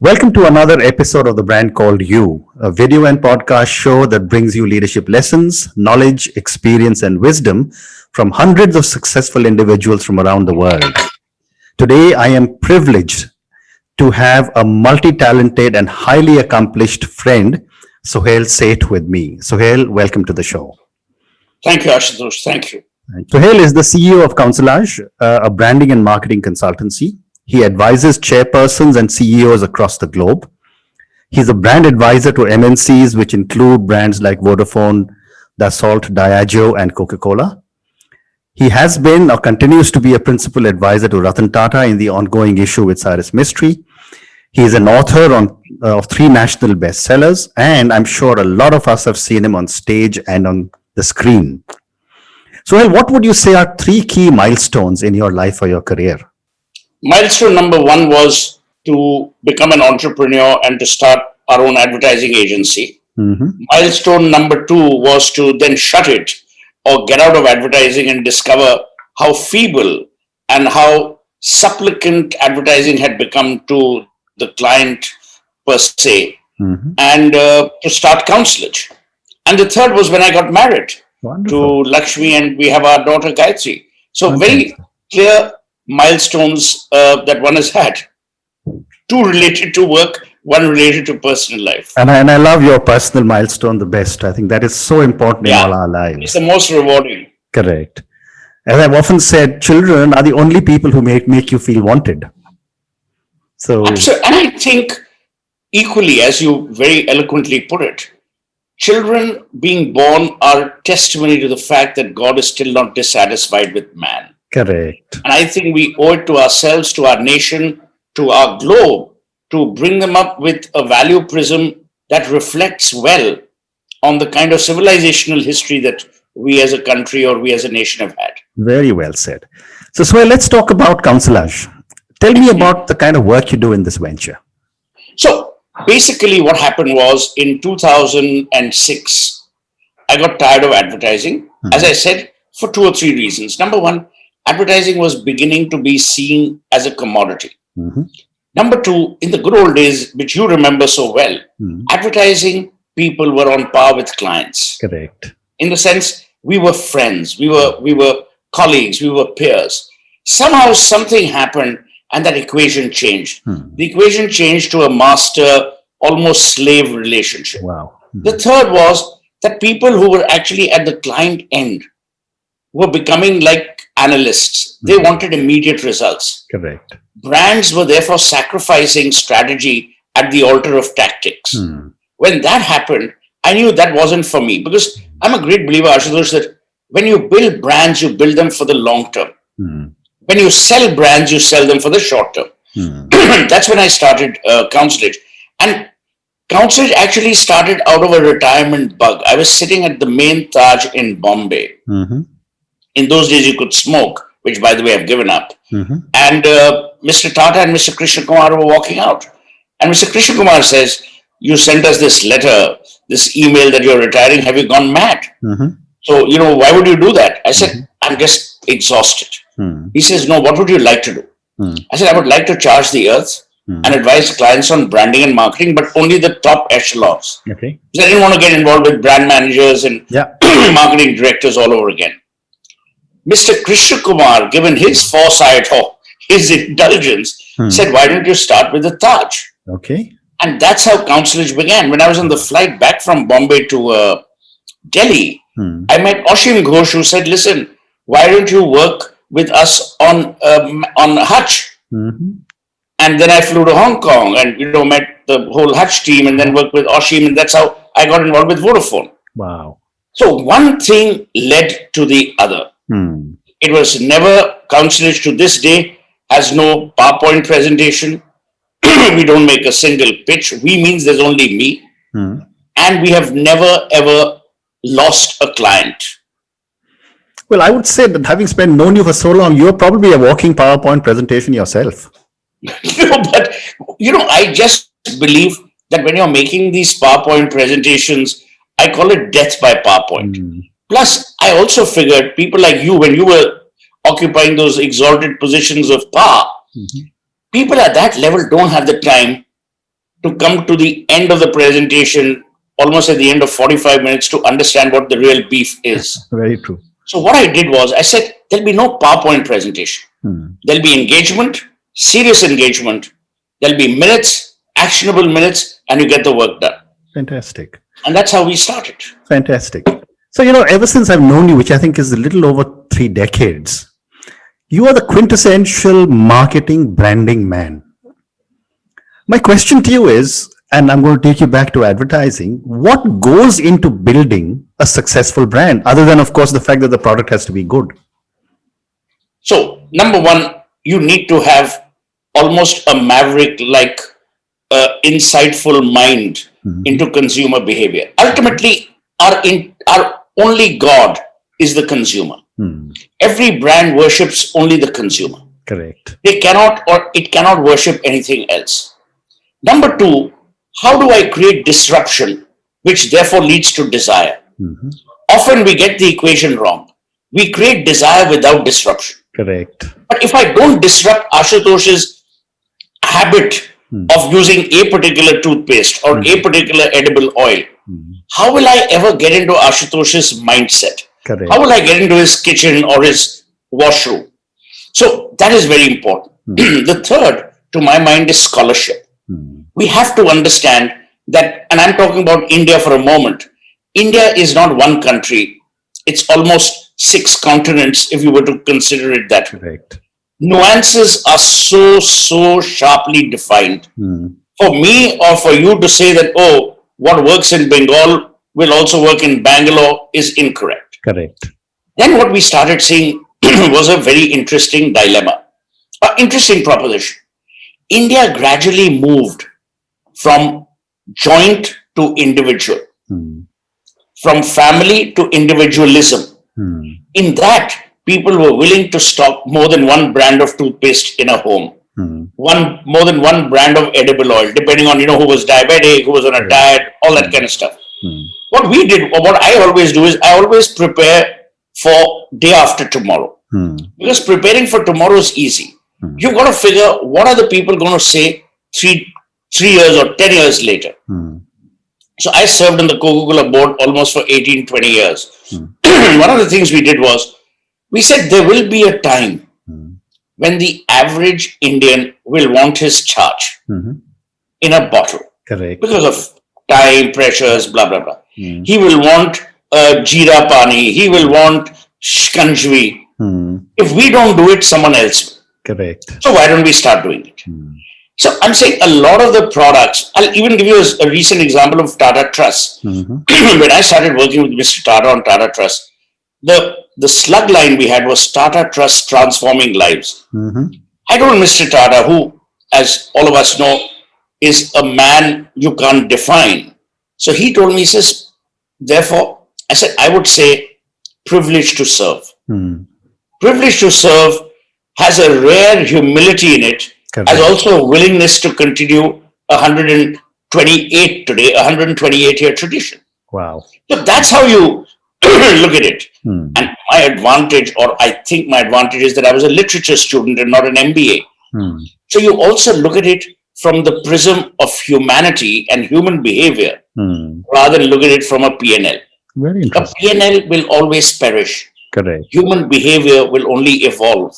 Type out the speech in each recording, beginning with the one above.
Welcome to another episode of the brand called You, a video and podcast show that brings you leadership lessons, knowledge, experience, and wisdom from hundreds of successful individuals from around the world. Today, I am privileged to have a multi-talented and highly accomplished friend, Suhel Seth, with me. Suhel, welcome to the show. Thank you, Ashutosh. Thank you. Suhel is the CEO of Counselage, a branding and marketing consultancy. He advises chairpersons and CEOs across the globe. He's a brand advisor to MNCs, which include brands like Vodafone, Dassault, Diageo, and Coca-Cola. He has been or continues to be a principal advisor to Ratan Tata in the ongoing issue with Cyrus Mistry. He is an author of 3 national bestsellers, and I'm sure a lot of us have seen him on stage and on the screen. So, what would you say are 3 key milestones in your life or your career? Milestone number 1 was to become an entrepreneur and to start our own advertising agency. Milestone number 2 was to then shut it or get out of advertising and discover how feeble and how supplicant advertising had become to the client per se, and to start Counselage. And the third was when I got married. Wonderful. To Lakshmi, and we have our daughter Gayatri. So very clear milestones that one has had. 2 related to work, 1 related to personal life. And I love your personal milestone the best. I think that is so important in all our lives. It's the most rewarding. Correct. As I've often said, children are the only people who make you feel wanted. So, absolutely. And I think equally, as you very eloquently put it, children being born are testimony to the fact that God is still not dissatisfied with man. Correct. And I think we owe it to ourselves, to our nation, to our globe, to bring them up with a value prism that reflects well on the kind of civilizational history that we as a country or we as a nation have had. Very well said. So, Suhel, let's talk about Counselage. Tell me about the kind of work you do in this venture. So, basically what happened was in 2006, I got tired of advertising, as I said, for 2 or 3 reasons. Number 1, advertising was beginning to be seen as a commodity. Number 2, in the good old days, which you remember so well, advertising people were on par with clients. Correct. In the sense, we were friends, we were colleagues, we were peers. Somehow something happened and that equation changed. The equation changed to a master, almost slave relationship. Wow. The third was that people who were actually at the client end were becoming like analysts. They wanted immediate results. Correct. Brands were therefore sacrificing strategy at the altar of tactics. When that happened, I knew that wasn't for me, because I'm a great believer, Ashutosh, that when you build brands, you build them for the long term. When you sell brands, you sell them for the short term. That's when I started Counselage. And Counselage actually started out of a retirement bug. I was sitting at the main Taj in Bombay. In those days, you could smoke, which, by the way, I've given up. And Mr. Tata and Mr. Krishna Kumar were walking out. And Mr. Krishna Kumar says, you sent us this letter, this email that you're retiring. Have you gone mad? So, why would you do that? I said, I'm just exhausted. He says, no, what would you like to do? I said, I would like to charge the earth and advise clients on branding and marketing, but only the top echelons. Okay. Because I didn't want to get involved with brand managers and marketing directors all over again. Mr. Krishna Kumar, given his foresight or his indulgence, said, why don't you start with the Taj? Okay. And that's how Counselage began. When I was on the flight back from Bombay to Delhi, I met Oshim Ghosh, who said, listen, why don't you work with us on Hutch? And then I flew to Hong Kong and, met the whole Hutch team and then worked with Oshim. And that's how I got involved with Vodafone. Wow. So one thing led to the other. It was never, Counselage to this day has no PowerPoint presentation. We don't make a single pitch. We means there's only me. And we have never ever lost a client. Well, I would say that having known you for so long, you're probably a walking PowerPoint presentation yourself. But I just believe that when you're making these PowerPoint presentations, I call it death by PowerPoint. Plus, I also figured people like you, when you were occupying those exalted positions of power, people at that level don't have the time to come to the end of the presentation, almost at the end of 45 minutes, to understand what the real beef is. Very true. So what I did was I said, there'll be no PowerPoint presentation. There'll be engagement, serious engagement. There'll be minutes, actionable minutes, and you get the work done. Fantastic. And that's how we started. Fantastic. So, ever since I've known you, which I think is a little over 3 decades, you are the quintessential marketing branding man. My question to you is, and I'm going to take you back to advertising, what goes into building a successful brand, other than, of course, the fact that the product has to be good? So, number one, you need to have almost a maverick-like insightful mind into consumer behavior. Ultimately, our only God is the consumer. Every brand worships only the consumer. Correct. It cannot worship anything else. Number two, how do I create disruption, which therefore leads to desire? Often we get the equation wrong. We create desire without disruption. Correct. But if I don't disrupt Ashutosh's habit of using a particular toothpaste or a particular edible oil, how will I ever get into Ashutosh's mindset? Correct. How will I get into his kitchen or his washroom? So that is very important. The third, to my mind, is scholarship. We have to understand that, and I'm talking about India for a moment. India is not one country. It's almost 6 continents, if you were to consider it that way. Correct. Nuances are so sharply defined. For me or for you to say that, oh, what works in Bengal will also work in Bangalore is incorrect. Correct. Then what we started seeing was a very interesting dilemma, an interesting proposition. India gradually moved from joint to individual, from family to individualism. In that, people were willing to stock more than one brand of toothpaste in a home, more than one brand of edible oil, depending on who was diabetic, who was on a diet, all that kind of stuff. What we did, or what I always do, is I always prepare for day after tomorrow, because preparing for tomorrow is easy. You've got to figure what are the people going to say 3 years or 10 years later. So I served on the Coca-Cola board almost for 18, 20 years. One of the things we did was, we said there will be a time when the average Indian will want his charge in a bottle. Correct. Because of time, pressures, blah, blah, blah. He will want jeera pani. He will want shikanjvi. If we don't do it, someone else will. Correct. So why don't we start doing it? So I'm saying a lot of the products, I'll even give you a recent example of Tata Trust. When I started working with Mr. Tata on Tata Trust, the slug line we had was Tata Trust Transforming Lives. I told Mr. Tata, who, as all of us know, is a man you can't define. So he told me, he says, therefore, I said, I would say privilege to serve. Privilege to serve has a rare humility in it, as also a willingness to continue 128 today, 128-year tradition. Wow. So that's how you look at it. And my advantage, or I think my advantage, is that I was a literature student and not an MBA. So you also look at it from the prism of humanity and human behavior, rather than look at it from a P&L. Very interesting. A P&L will always perish. Correct. Human behavior will only evolve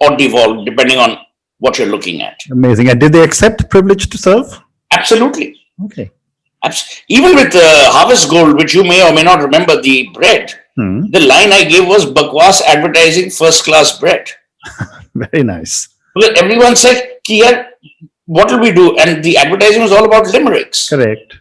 or devolve depending on what you're looking at. Amazing. And did they accept privilege to serve? Absolutely. Okay. Even with Harvest Gold, which you may or may not remember, the bread, the line I gave was Bakwas advertising first class bread. Very nice. Because everyone said, Kiya, what will we do? And the advertising was all about limericks. Correct.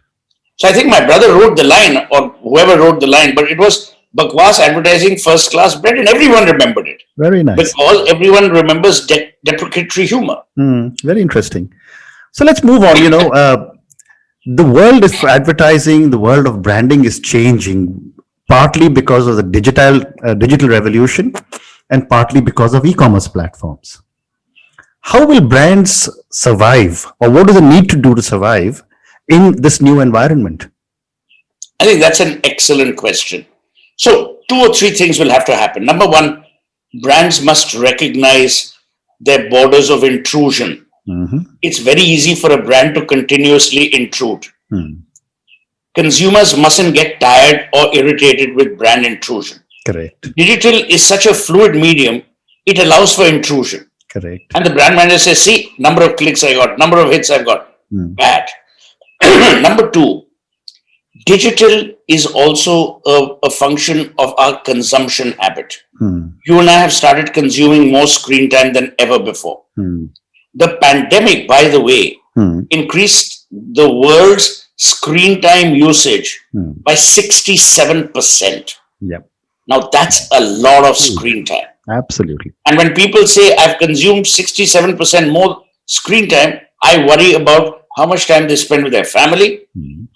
So I think my brother wrote the line, or whoever wrote the line, but it was Bakwas advertising first class bread, and everyone remembered it. Very nice. Because everyone remembers deprecatory humor. Very interesting. So let's move on. The world of advertising, the world of branding is changing, partly because of the digital revolution and partly because of e-commerce platforms. How will brands survive, or what do they need to do to survive in this new environment? I think that's an excellent question. So 2 or 3 things will have to happen. Number one, brands must recognize their borders of intrusion it's very easy for a brand to continuously intrude. Hmm. Consumers mustn't get tired or irritated with brand intrusion. Correct. Digital is such a fluid medium, it allows for intrusion. Correct. And the brand manager says, see, number of clicks I got, number of hits I've got. Bad. Number two, digital is also a function of our consumption habit. You and I have started consuming more screen time than ever before. The pandemic, by the way, increased the world's screen time usage by 67%. Yep. Now, that's a lot of screen time. Absolutely. And when people say I've consumed 67% more screen time, I worry about how much time they spend with their family,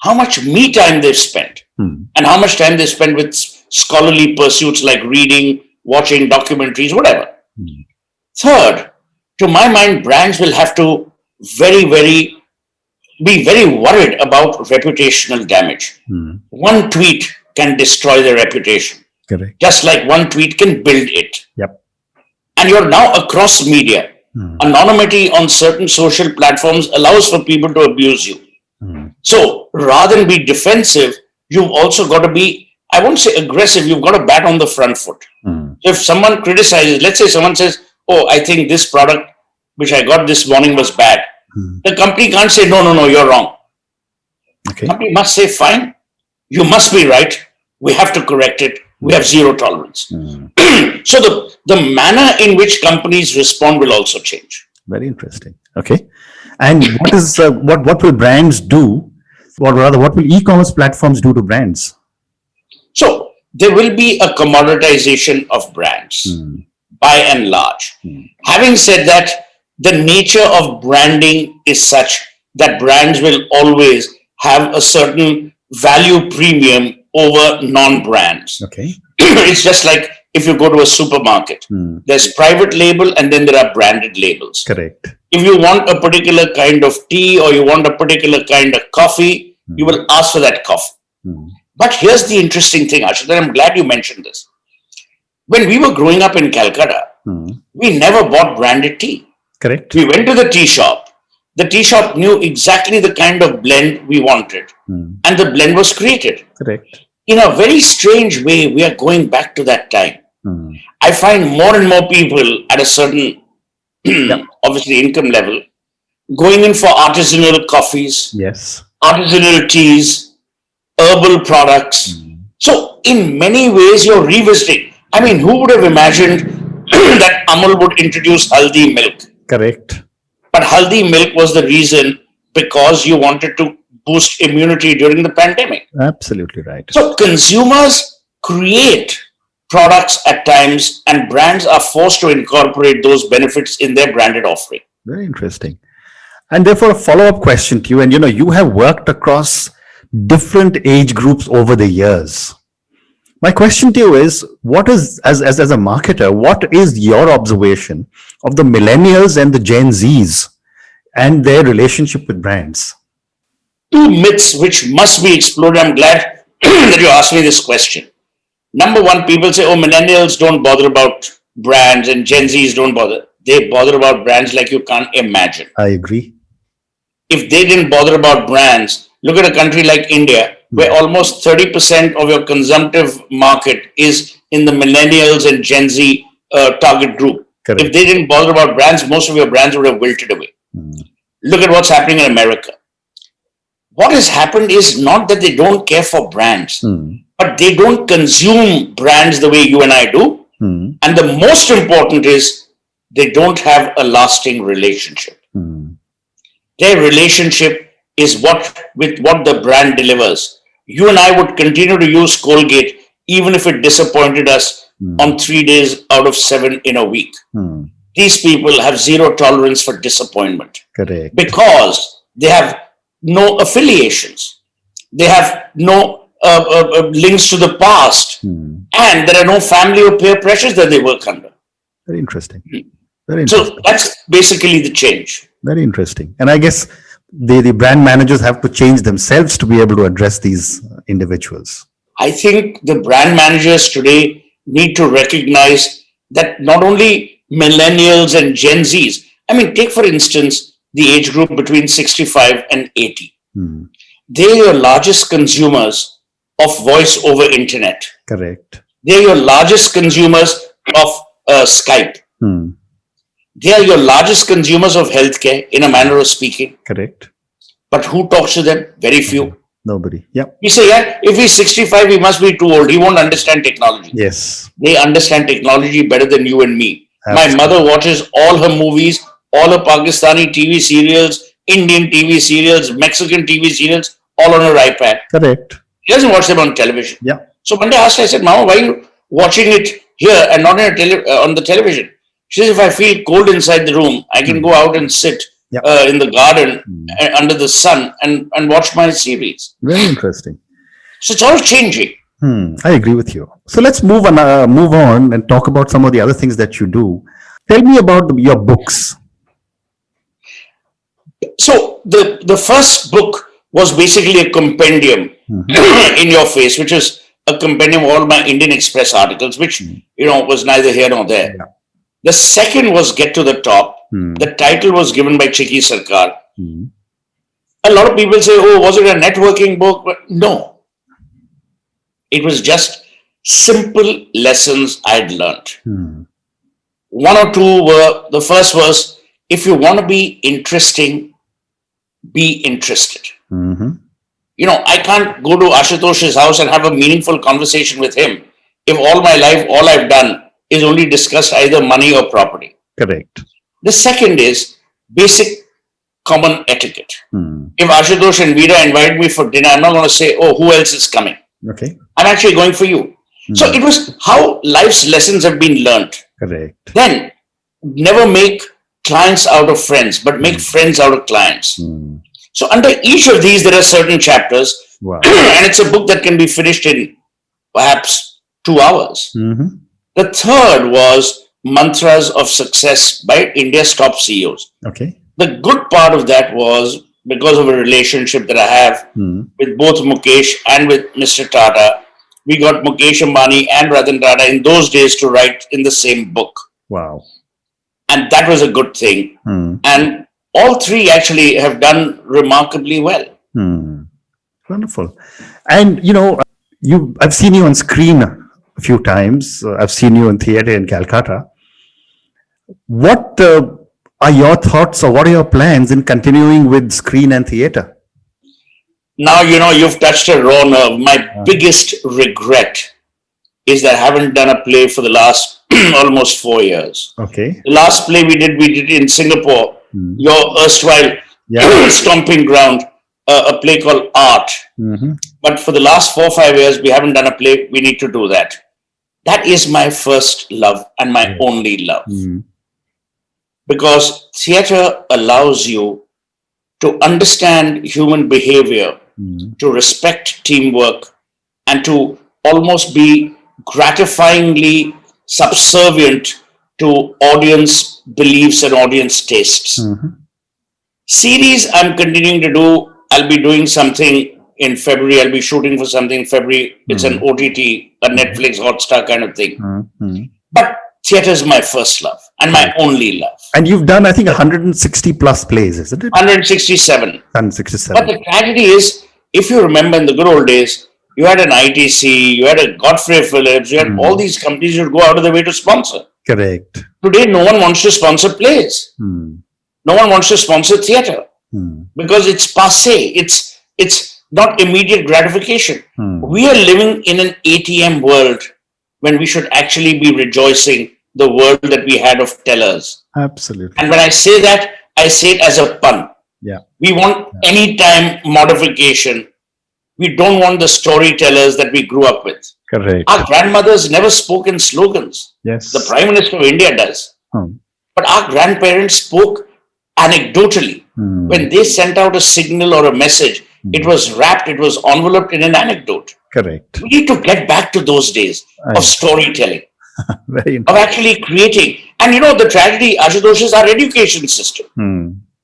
how much me time they've spent, and how much time they spend with scholarly pursuits like reading, watching documentaries, whatever. Third, to my mind, brands will have to be very worried about reputational damage. One tweet can destroy their reputation. Correct. Just like one tweet can build it. Yep. And you're now across media. Anonymity on certain social platforms allows for people to abuse you. So rather than be defensive, you've also got to be, I won't say aggressive, you've got to bat on the front foot. So if someone criticizes, let's say someone says, oh, I think this product which I got this morning was bad. The company can't say, no, you're wrong. Okay. The company must say, fine, you must be right. We have to correct it. We have zero tolerance. So the manner in which companies respond will also change. Very interesting. Okay. And what is what will brands do, or rather, what will e-commerce platforms do to brands? So there will be a commoditization of brands by and large. Having said that, the nature of branding is such that brands will always have a certain value premium over non-brands. Okay. It's just like if you go to a supermarket, there's private label and then there are branded labels. Correct. If you want a particular kind of tea or you want a particular kind of coffee, you will ask for that coffee. But here's the interesting thing, Ashit, and I'm glad you mentioned this. When we were growing up in Calcutta, we never bought branded tea. Correct. We went to the tea shop. The tea shop knew exactly the kind of blend we wanted, and the blend was created. Correct. In a very strange way, we are going back to that time. I find more and more people at a certain, obviously, income level, going in for artisanal coffees, Yes. artisanal teas, herbal products. So, in many ways, you're revisiting. I mean, who would have imagined that Amul would introduce haldi milk? Correct. But haldi milk was the reason because you wanted to boost immunity during the pandemic. Absolutely right. So consumers create products at times and brands are forced to incorporate those benefits in their branded offering. Very interesting. And therefore, a follow-up question to you, and you have worked across different age groups over the years. My question to you is, what is, as a marketer, what is your observation of the millennials and the Gen Zs and their relationship with brands? Two myths which must be explored. I'm glad that you asked me this question. Number one, people say, oh, millennials don't bother about brands and Gen Zs don't bother. They bother about brands like you can't imagine. I agree. If they didn't bother about brands, look at a country like India, where almost 30% of your consumptive market is in the millennials and Gen Z target group. Correct. If they didn't bother about brands, most of your brands would have wilted away. Look at what's happening in America. What has happened is not that they don't care for brands, but they don't consume brands the way you and I do. And the most important is they don't have a lasting relationship. Their relationship is with what the brand delivers. You and I would continue to use Colgate even if it disappointed us on 3 days out of 7 in a week. These people have zero tolerance for disappointment. Correct. Because they have no affiliations. They have no links to the past. And there are no family or peer pressures that they work under. Very interesting. Very interesting. So that's basically the change. Very interesting. And I guess the brand managers have to change themselves to be able to address these individuals. I think the brand managers today need to recognize that not only millennials and Gen Zs, I mean, take for instance, the age group between 65 and 80. Hmm. They're your largest consumers of voice over internet. Correct. They're your largest consumers of Skype. Hmm. They are your largest consumers of healthcare, in a manner of speaking. Correct. But who talks to them? Very few. Nobody. Yep. We say, yeah, if he's 65, he must be too old. He won't understand technology. Yes. They understand technology better than you and me. Absolutely. My mother watches all her movies, all her Pakistani TV serials, Indian TV serials, Mexican TV serials, all on her iPad. Correct. She doesn't watch them on television. Yeah. So one day I asked her, I said, Mama, why are you watching it here and not on the television? She says, if I feel cold inside the room, I can go out and sit in the garden under the sun and watch my series. Very interesting. So it's all changing. I agree with you. So let's move on and talk about some of the other things that you do. Tell me about your books. So the first book was basically a compendium in your face, which is a compendium of all my Indian Express articles, which was neither here nor there. Yeah. The second was Get to the Top. The title was given by Chiki Sarkar. A lot of people say, oh, was it a networking book? But no. It was just simple lessons I'd learned. One or two were, the first was, if you want to be interesting, be interested. I can't go to Ashutosh's house and have a meaningful conversation with him if all my life, all I've done is only discussed either money or property. Correct. The second is basic common etiquette. If Ashutosh and Veera invite me for dinner, I'm not going to say, oh, who else is coming? Okay. I'm actually going for you. So it was how life's lessons have been learned. Correct. Then never make clients out of friends, but make friends out of clients. So under each of these, there are certain chapters. Wow. And it's a book that can be finished in perhaps 2 hours. The third was Mantras of Success by India's top CEOs. Okay. The good part of that was because of a relationship that I have with both Mukesh and with Mr. Tata. We got Mukesh Ambani and Ratan Tata in those days to write in the same book. Wow. And that was a good thing. And all three actually have done remarkably well. Wonderful. And, I've seen you on screen a few times. I've seen you in theater in Calcutta. What are your thoughts or what are your plans in continuing with screen and theater? Now, you've touched a raw nerve. My biggest regret is that I haven't done a play for the last almost 4 years. Okay. The last play we did in Singapore, your erstwhile stomping ground, a play called Art. But for the last 4 or 5 years, we haven't done a play. We need to do that. That is my first love and my only love. Because theater allows you to understand human behavior, to respect teamwork, and to almost be gratifyingly subservient to audience beliefs and audience tastes. Series I'm continuing to do. I'll be doing something in February. I'll be shooting for something in February. It's an OTT, a Netflix, Hotstar kind of thing. But theater is my first love and my only love. And you've done, I think, 160 plus plays, isn't it? 167. 167. But the tragedy is, if you remember in the good old days, you had an ITC, you had a Godfrey Phillips, you had all these companies who would go out of the way to sponsor. Correct. Today, no one wants to sponsor plays. No one wants to sponsor theater because it's passé. It's not immediate gratification. We are living in an ATM world when we should actually be rejoicing the world that we had of tellers. Absolutely. And when I say that, I say it as a pun. Yeah. We want anytime modification. We don't want the storytellers that we grew up with. Correct. Our grandmothers never spoke in slogans. Yes. The Prime Minister of India does. But our grandparents spoke anecdotally. When they sent out a signal or a message, it was wrapped, it was enveloped in an anecdote. Correct. We need to get back to those days of storytelling, Very of actually creating. And the tragedy, Ashutosh, is our education system.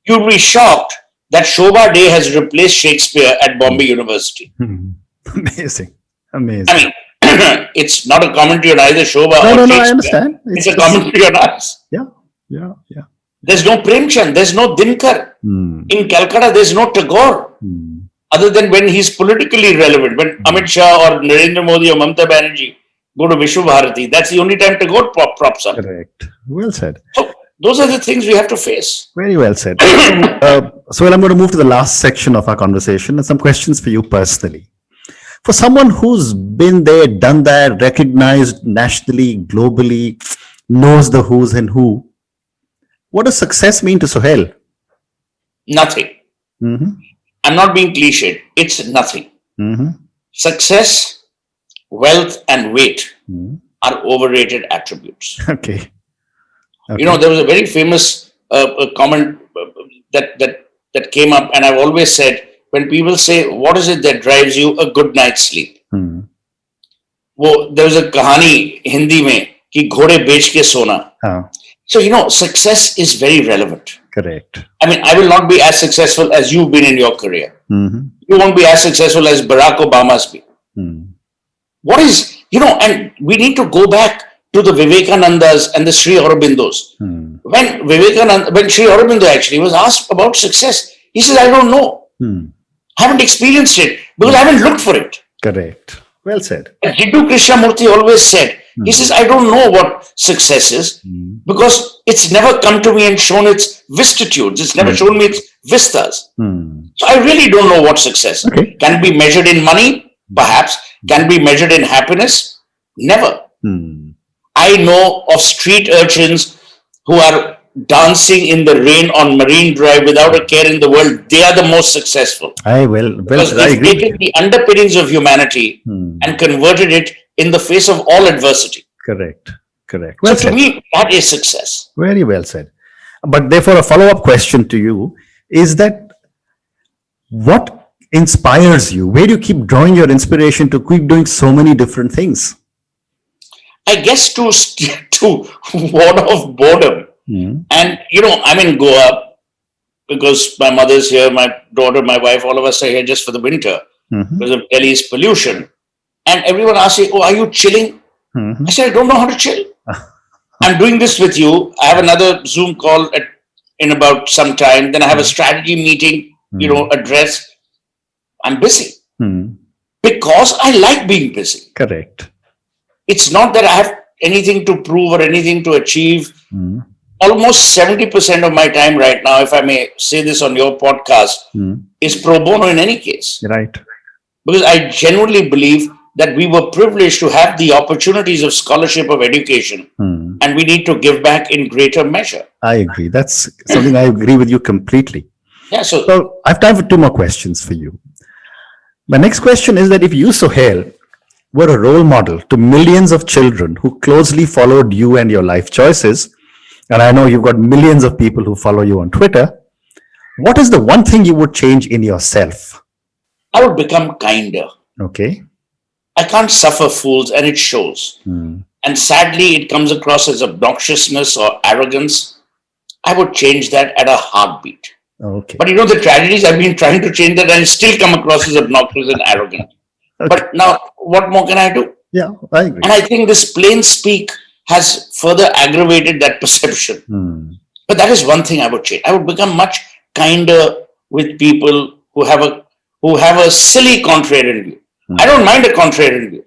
You'd be shocked that Shobha Day has replaced Shakespeare at Bombay University. Amazing. Amazing. I mean, it's not a commentary on either Shobha or Shakespeare. No, I understand. It's a commentary on us. Yeah. There's no Premchand, there's no Dinkar. In Calcutta, there's no Tagore. Other than when he's politically relevant, when Amit Shah or Narendra Modi or Mamata Banerjee go to Vishwa Bharati, that's the only time Tagore props up. Correct. Well said. So those are the things we have to face. Very well said. So I'm going to move to the last section of our conversation and some questions for you personally. For someone who's been there, done that, recognized nationally, globally, knows the who's and who, what does success mean to Suhel? Nothing. I'm not being cliched. It's nothing. Success, wealth, and weight are overrated attributes. Okay. You know, there was a very famous comment that came up, and I've always said, when people say, what is it that drives you? A good night's sleep. There was a kahani Hindi mein ki ghode bech ke sona. So, you know, success is very relevant. Correct. I mean, I will not be as successful as you've been in your career. You won't be as successful as Barack Obama's been. What is, you know, and we need to go back to the Vivekanandas and the Sri Aurobindos. When Sri Aurobindo actually was asked about success, he says, I don't know. Haven't experienced it because I haven't looked for it. Correct. Well said. Jiddu Krishnamurti always said, he says, I don't know what success is because it's never come to me and shown its vistitudes. It's never shown me its vistas. So I really don't know what success is. Can it be measured in money? Perhaps. Can it be measured in happiness? Never. I know of street urchins who are dancing in the rain on Marine Drive without a care in the world. They are the most successful. Because they've taken the underpinnings of humanity and converted it in the face of all adversity. Correct. Well So to me, that is success. Very well said. But therefore, a follow-up question to you is that what inspires you? Where do you keep drawing your inspiration to keep doing so many different things? I guess to ward off boredom. And, you know, I'm in Goa because my mother's here, my daughter, my wife, all of us are here just for the winter because of Delhi's pollution. And everyone asks me, oh, are you chilling? I said, I don't know how to chill. I'm doing this with you. I have another Zoom call in about some time. Then I have a strategy meeting, you know, address. I'm busy because I like being busy. Correct. It's not that I have anything to prove or anything to achieve. Almost 70% of my time right now, if I may say this on your podcast, is pro bono in any case. Right. Because I genuinely believe that we were privileged to have the opportunities of scholarship, of education, and we need to give back in greater measure. I agree. That's something I agree with you completely. Yeah. So I have time for two more questions for you. My next question is that if you, Suhel, were a role model to millions of children who closely followed you and your life choices, and I know you've got millions of people who follow you on Twitter, what is the one thing you would change in yourself? I would become kinder. Okay. I can't suffer fools, and it shows. And sadly, it comes across as obnoxiousness or arrogance. I would change that at a heartbeat. Okay. But you know, the tragedies, I've been trying to change that and still come across as obnoxious and arrogant. Okay. But now, what more can I do? Yeah, I agree. And I think this plain speak has further aggravated that perception. But that is one thing I would change. I would become much kinder with people who have a silly contrarian view. I don't mind a contrarian view.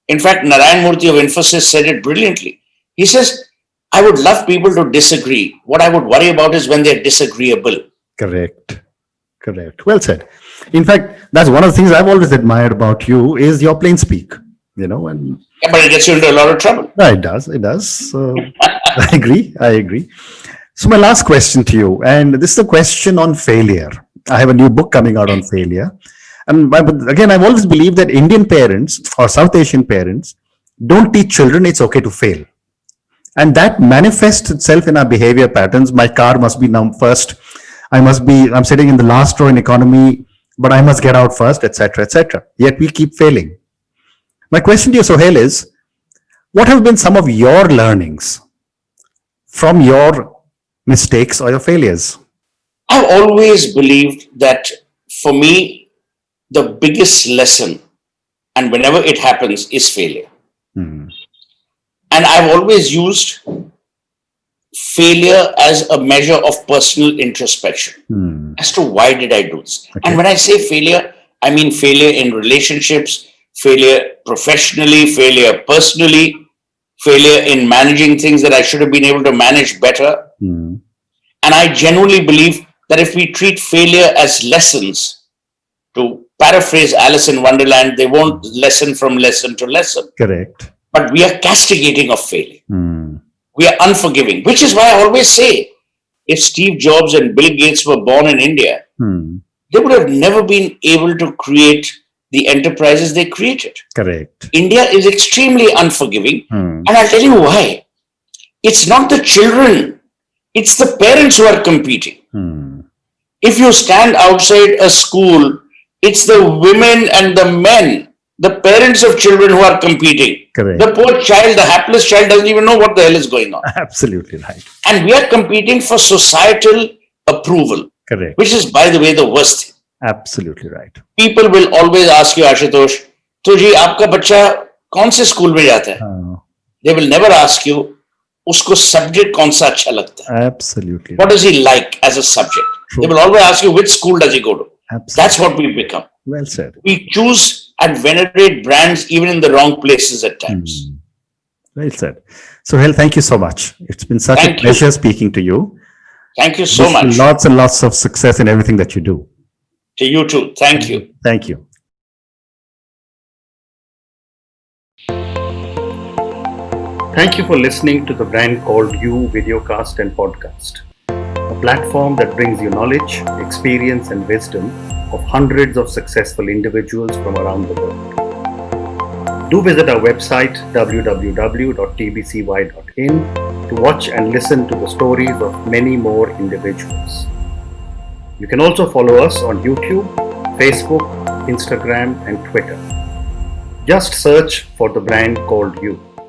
In fact, Narayan Murthy of Infosys said it brilliantly. He says, I would love people to disagree. What I would worry about is when they're disagreeable. Correct. Well said. In fact, that's one of the things I've always admired about you is your plain speak, you know, and Yeah, but it gets you into a lot of trouble. it does. So I agree. So my last question to you, and this is a question on failure. I have a new book coming out on failure. And again, I've always believed that Indian parents or South Asian parents don't teach children it's okay to fail. And that manifests itself in our behavior patterns. My car must be now first. I'm sitting in the last row in economy, but I must get out first, etc., etc. Yet we keep failing. My question to you, Suhel, is what have been some of your learnings from your mistakes or your failures? I've always believed that for me, the biggest lesson, and whenever it happens, is failure. And I've always used failure as a measure of personal introspection as to why did I do this. Okay. And when I say failure, I mean failure in relationships, failure professionally, failure personally, failure in managing things that I should have been able to manage better. And I genuinely believe that if we treat failure as lessons, to paraphrase Alice in Wonderland, they won't lesson from lesson to lesson. Correct. But we are castigating of failure. We are unforgiving, which is why I always say, if Steve Jobs and Bill Gates were born in India, they would have never been able to create the enterprises they created. Correct. India is extremely unforgiving. And I'll tell you why. It's not the children, it's the parents who are competing. If you stand outside a school, it's the women and the men, the parents of children who are competing. Correct. The poor child, the hapless child doesn't even know what the hell is going on. Absolutely right. And we are competing for societal approval. Correct. Which is, by the way, the worst thing. Absolutely right. People will always ask you, Ashutosh, तो जी आपका बच्चा कौन से school में जाता है? They will never ask you, उसको subject कौन सा अच्छा लगता है? Absolutely. What does he like as a subject? True. They will always ask you, which school does he go to? Absolutely. That's what we become. Well said. We choose and venerate brands even in the wrong places at times. Well said. Suhel, thank you so much. It's been such a pleasure speaking to you. Thank you so much. Lots and lots of success in everything that you do. To you too. Thank you. Thank you. Thank you for listening to the Brand Called You videocast and podcast, a platform that brings you knowledge, experience, and wisdom of hundreds of successful individuals from around the world. Do visit our website www.tbcy.in to watch and listen to the stories of many more individuals. You can also follow us on YouTube, Facebook, Instagram, and Twitter. Just search for the Brand Called You.